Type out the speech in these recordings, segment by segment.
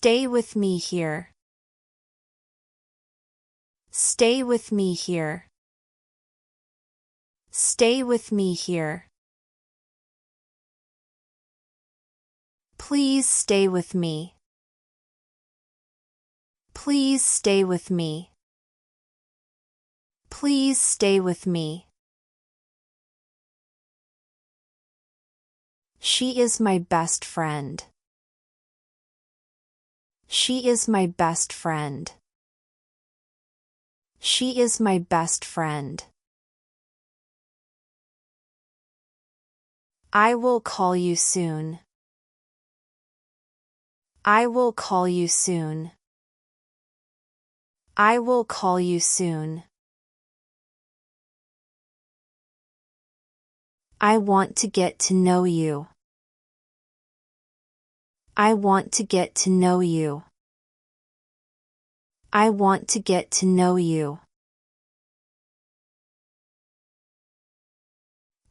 Stay with me here. Stay with me here. Stay with me here. Please stay with me. Please stay with me. Please stay with me. She is my best friend. She is my best friend. She is my best friend. I will call you soon. I will call you soon. I will call you soon. I want to get to know you. I want to get to know you. I want to get to know you.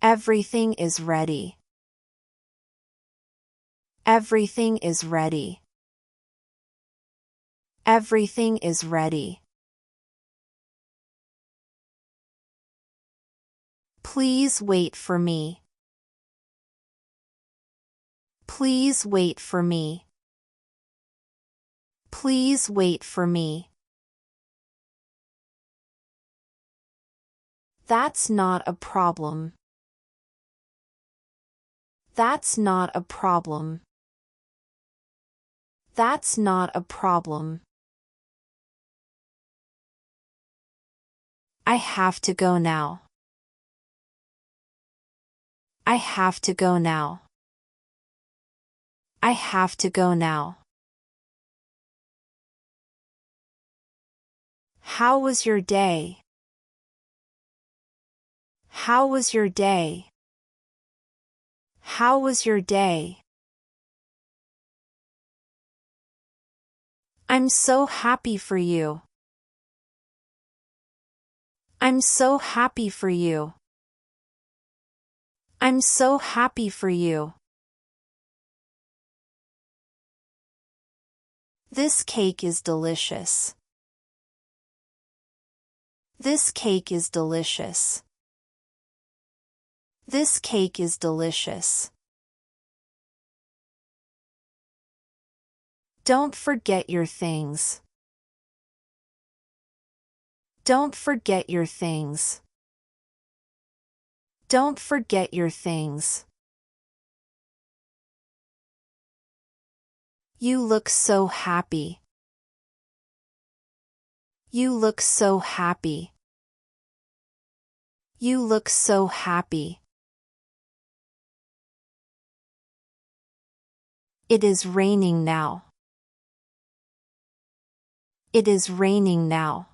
Everything is ready. Everything is ready. Everything is ready. Please wait for me. Please wait for me. Please wait for me. That's not a problem. That's not a problem. That's not a problem. I have to go now. I have to go now. I have to go now. How was your day? How was your day? How was your day? I'm so happy for you. I'm so happy for you. I'm so happy for you. This cake is delicious. This cake is delicious. This cake is delicious. Don't forget your things. Don't forget your things. Don't forget your things. You look so happy. You look so happy. You look so happy. It is raining now. It is raining now.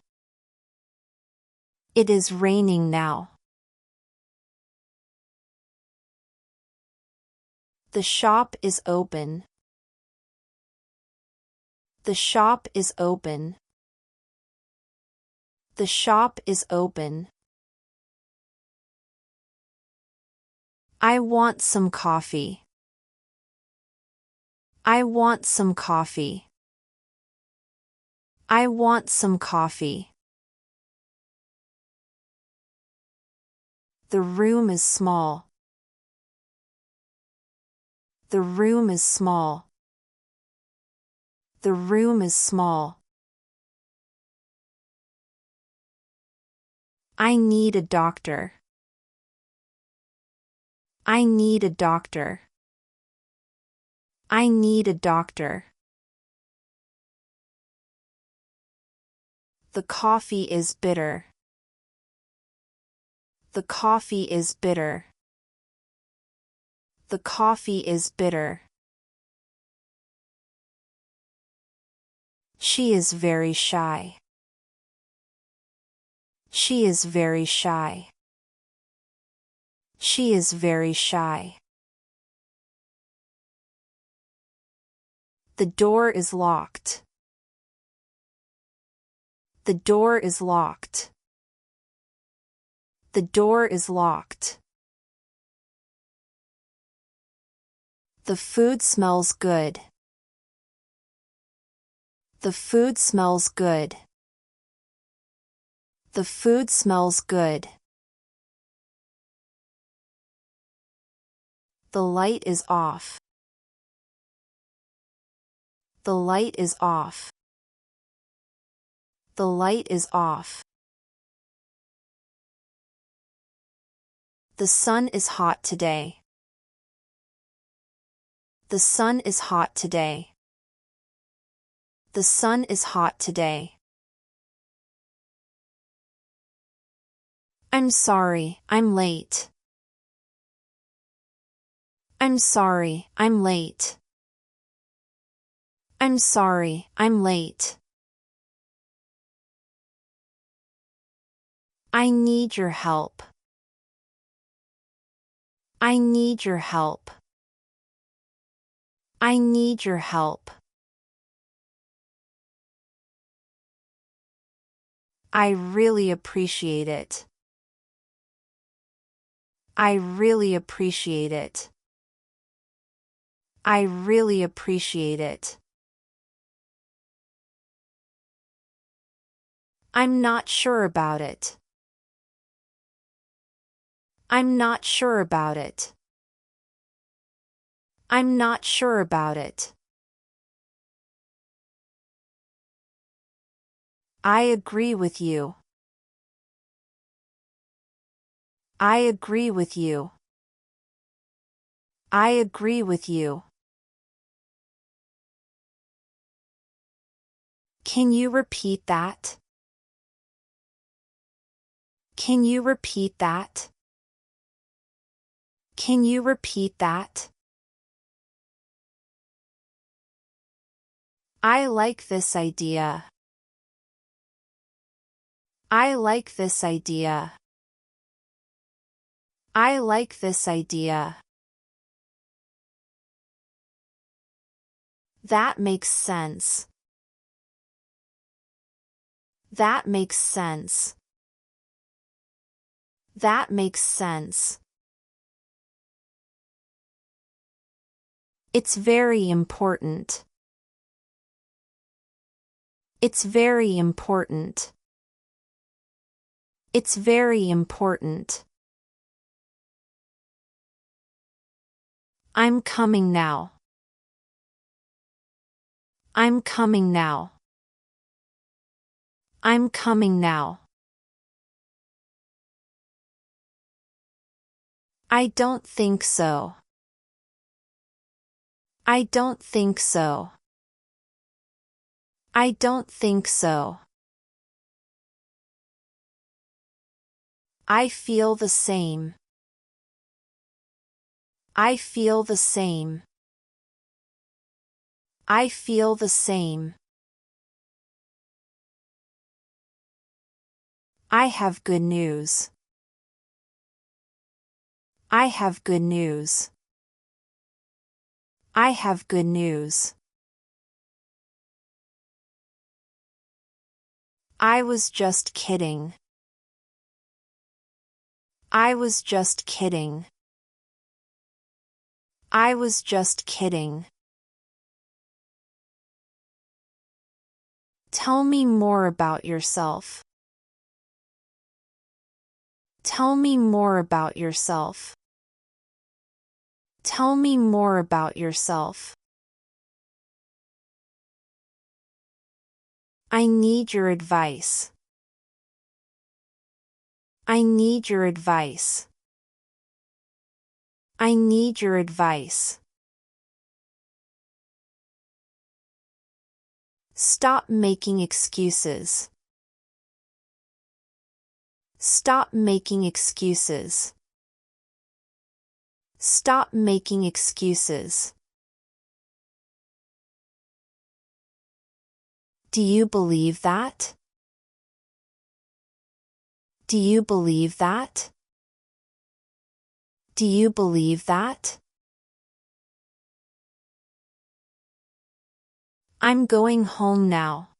It is raining now. The shop is open. The shop is open. The shop is open. I want some coffee. I want some coffee. I want some coffee. The room is small. The room is small. The room is small. I need a doctor. I need a doctor. I need a doctor. The coffee is bitter. The coffee is bitter. The coffee is bitter. She is very shy. She is very shy. She is very shy. The door is locked. The door is locked. The door is locked. The food smells good. The food smells good. The food smells good. The light is off. The light is off. The light is off. The sun is hot today. The sun is hot today. The sun is hot today. I'm sorry, I'm late. I'm sorry, I'm late. I'm sorry, I'm late. I need your help. I need your help. I need your help. I really appreciate it. I really appreciate it. I really appreciate it. I'm not sure about it. I'm not sure about it. I'm not sure about it. I agree with you. I agree with you. I agree with you. Can you repeat that? Can you repeat that? Can you repeat that? I like this idea. I like this idea. I like this idea. That makes sense. That makes sense. That makes sense. It's very important. It's very important. It's very important. I'm coming now. I'm coming now. I'm coming now. I don't think so. I don't think so. I don't think so. I feel the same. I feel the same. I feel the same. I have good news. I have good news. I have good news. I was just kidding. I was just kidding. I was just kidding. Tell me more about yourself. Tell me more about yourself. Tell me more about yourself. I need your advice. I need your advice. I need your advice. Stop making excuses. Stop making excuses. Stop making excuses. Do you believe that? Do you believe that? Do you believe that? I'm going home now.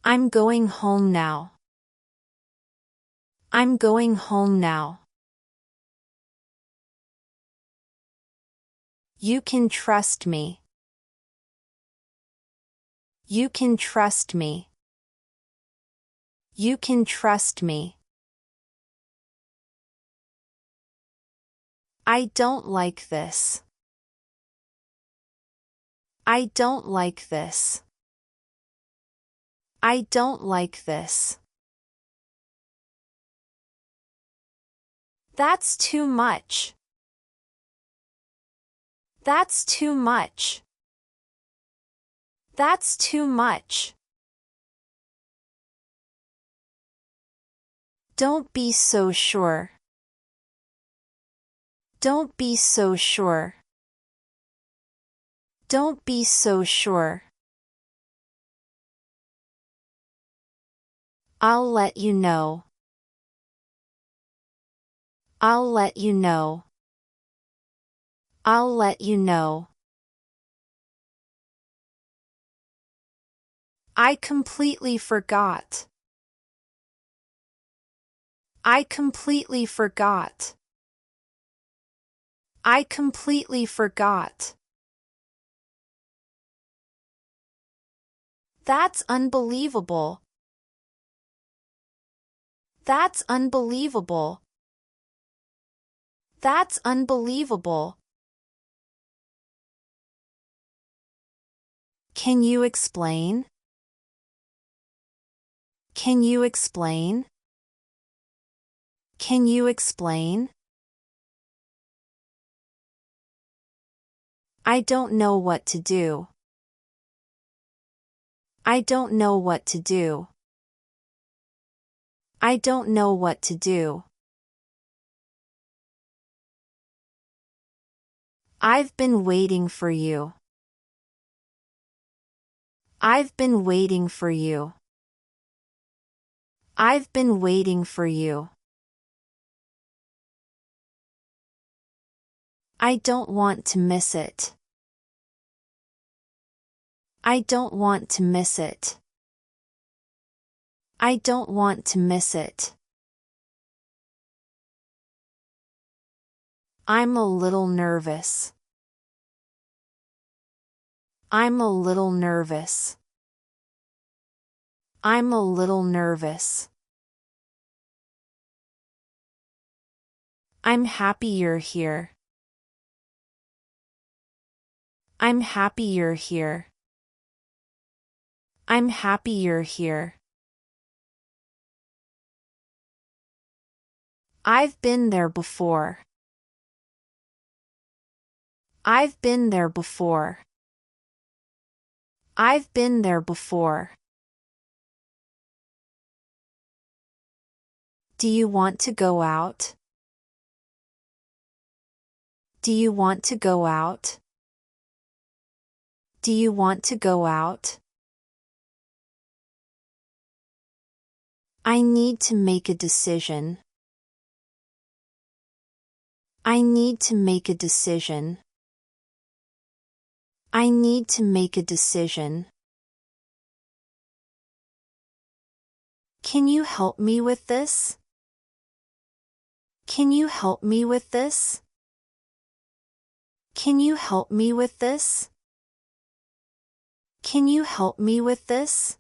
I'm going home now. I'm going home now. You can trust me. You can trust me. You can trust me. I don't like this. I don't like this. I don't like this. That's too much. That's too much. That's too much. Don't be so sure. Don't be so sure. Don't be so sure. I'll let you know. I'll let you know. I'll let you know. I completely forgot. I completely forgot. I completely forgot. That's unbelievable. That's unbelievable. That's unbelievable. Can you explain? Can you explain? Can you explain? I don't know what to do. I don't know what to do. I don't know what to do. I've been waiting for you. I've been waiting for you. I've been waiting for you. I don't want to miss it. I don't want to miss it. I don't want to miss it. I'm a little nervous. I'm a little nervous. I'm a little nervous. I'm happy you're here. I'm happy you're here. I'm happy you're here. I've been there before. I've been there before. I've been there before. Do you want to go out? Do you want to go out? Do you want to go out? I need to make a decision. I need to make a decision. I need to make a decision. Can you help me with this? Can you help me with this? Can you help me with this? Can you help me with this?